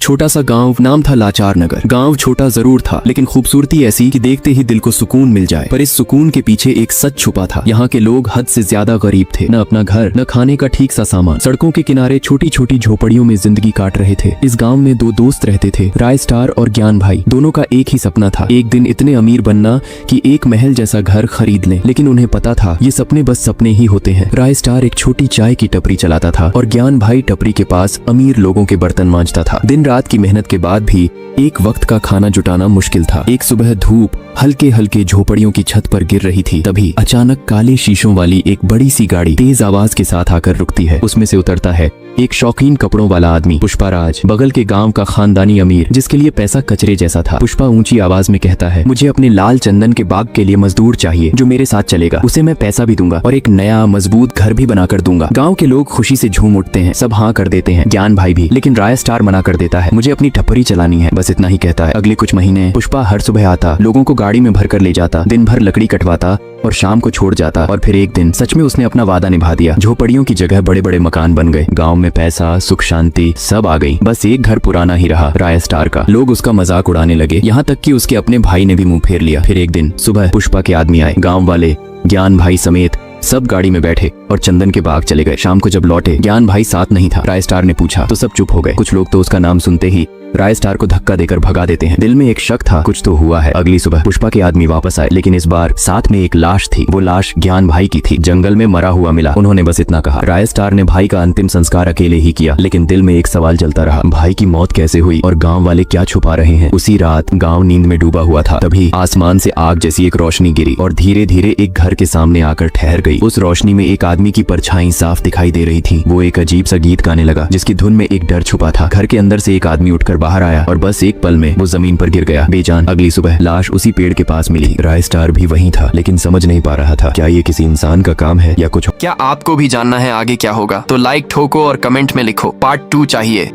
छोटा सा गांव, नाम था लाचार नगर। गांव छोटा जरूर था लेकिन खूबसूरती ऐसी कि देखते ही दिल को सुकून मिल जाए। पर इस सुकून के पीछे एक सच छुपा था। यहाँ के लोग हद से ज्यादा गरीब थे। न अपना घर, न खाने का ठीक सा सामान। सड़कों के किनारे छोटी छोटी झोपड़ियों में जिंदगी काट रहे थे। इस गाँव में दो दोस्त रहते थे, राय स्टार और ज्ञान भाई। दोनों का एक ही सपना था, एक दिन इतने अमीर बनना कि एक महल जैसा घर खरीद लें। लेकिन उन्हें पता था ये सपने बस सपने ही होते हैं। राय स्टार एक छोटी चाय की टपरी चलाता था और ज्ञान भाई टपरी के पास अमीर लोगों के बर्तन मांजता था। दिन रात की मेहनत के बाद भी एक वक्त का खाना जुटाना मुश्किल था। एक सुबह धूप हल्के हल्के झोपड़ियों की छत पर गिर रही थी। तभी अचानक काले शीशों वाली एक बड़ी सी गाड़ी तेज आवाज के साथ आकर रुकती है। उसमें से उतरता है एक शौकीन कपड़ों वाला आदमी, पुष्पाराज, बगल के गांव का खानदानी अमीर जिसके लिए पैसा कचरे जैसा था। पुष्पा ऊंची आवाज में कहता है, मुझे अपने लाल चंदन के बाग के लिए मजदूर चाहिए जो मेरे साथ चलेगा। उसे मैं पैसा भी दूंगा और एक नया मजबूत घर भी बनाकर दूंगा। गाँव के लोग खुशी से झूम उठते हैं, सब हाँ कर देते हैं, ज्ञान भाई भी। लेकिन राय स्टार मना कर देता है, मुझे अपनी टपरी चलानी है, बस इतना ही कहता है। अगले कुछ महीने पुष्पा हर सुबह आता, लोगों को गाड़ी में भर कर ले जाता, दिन भर लकड़ी कटवाता और शाम को छोड़ जाता। और फिर एक दिन सच में उसने अपना वादा निभा दिया। झोपड़ियों की जगह बड़े बड़े मकान बन गए। गांव में पैसा, सुख शांति सब आ गई। बस एक घर पुराना ही रहा, राय स्टार का। लोग उसका मजाक उड़ाने लगे, यहाँ तक कि उसके अपने भाई ने भी मुंह फेर लिया। फिर एक दिन सुबह पुष्पा के आदमी आए। गाँव वाले ज्ञान भाई समेत सब गाड़ी में बैठे और चंदन के बाग चले गए। शाम को जब लौटे, ज्ञान भाई साथ नहीं था। राय स्टार ने पूछा तो सब चुप हो गए। कुछ लोग तो उसका नाम सुनते ही राय स्टार को धक्का देकर भगा देते हैं। दिल में एक शक था, कुछ तो हुआ है। अगली सुबह पुष्पा के आदमी वापस आए, लेकिन इस बार साथ में एक लाश थी। वो लाश ज्ञान भाई की थी, जंगल में मरा हुआ मिला। उन्होंने बस इतना कहा। राय स्टार ने भाई का अंतिम संस्कार अकेले ही किया, लेकिन दिल में एक सवाल चलता रहा, भाई की मौत कैसे हुई और गाँव वाले क्या छुपा रहे हैं। उसी रात गाँव नींद में डूबा हुआ था। तभी आसमान से आग जैसी एक रोशनी गिरी और धीरे धीरे एक घर के सामने आकर ठहर गई। उस रोशनी में एक आदमी की परछाई साफ दिखाई दे रही थी। वो एक अजीब सा गीत गाने लगा जिसकी धुन में एक डर छुपा था। घर के अंदर से एक आदमी उठकर बाहर आया और बस एक पल में वो जमीन पर गिर गया बेजान। अगली सुबह लाश उसी पेड़ के पास मिली। राय स्टार भी वहीं था, लेकिन समझ नहीं पा रहा था क्या ये किसी इंसान का काम है या कुछ। क्या आपको भी जानना है आगे क्या होगा? तो लाइक ठोको और कमेंट में लिखो पार्ट 2 चाहिए।